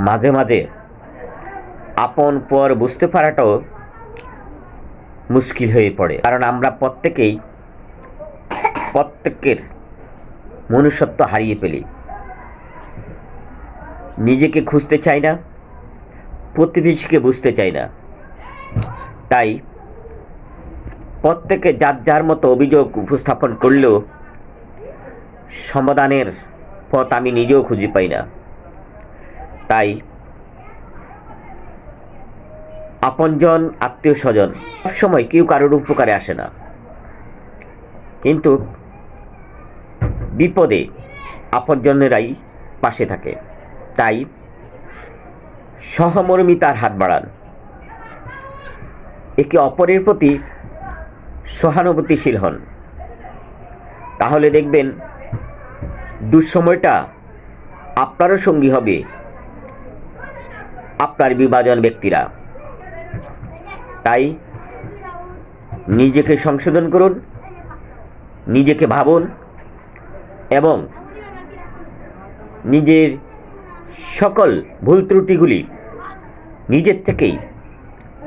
মাঝে মাঝে আপন পর বুঝতে পারাটাও মুশকিল হয়ে পড়ে, কারণ আমরা প্রত্যেকের মনুষ্যত্ব হারিয়ে ফেলি। নিজেকে খুঁজতে চাই না, প্রতিবেশীকে বুঝতে চাই না। তাই প্রত্যেকে যার যার মতো অভিযোগ উপস্থাপন করলেও সমাধানের পথ আমি নিজেও খুঁজে পাই না। তাই আপনজন, আত্মীয় স্বজন সবসময় কেউ কারোর উপকারে আসে না, কিন্তু বিপদে আপনজনেরাই পাশে থাকে। তাই সহমর্মিতার হাত বাড়ান, একে অপরের প্রতি সহানুভূতিশীল হন, তাহলে দেখবেন দুঃসময়টা আপনারও সঙ্গী হবে আপনার বিভাজন ব্যক্তিরা। তাই নিজেকে সংশোধন করুন, নিজেকে ভাবুন এবং নিজের সকল ভুল ত্রুটিগুলি নিজের থেকেই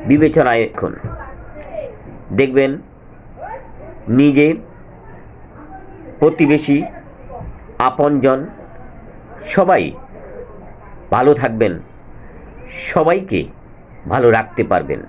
বিবেচনায় রাখুন। দেখবেন নিজে, প্রতিবেশী, আপনজন সবাই ভালো থাকবেন, সবাইকে ভালো রাখতে পারবেন।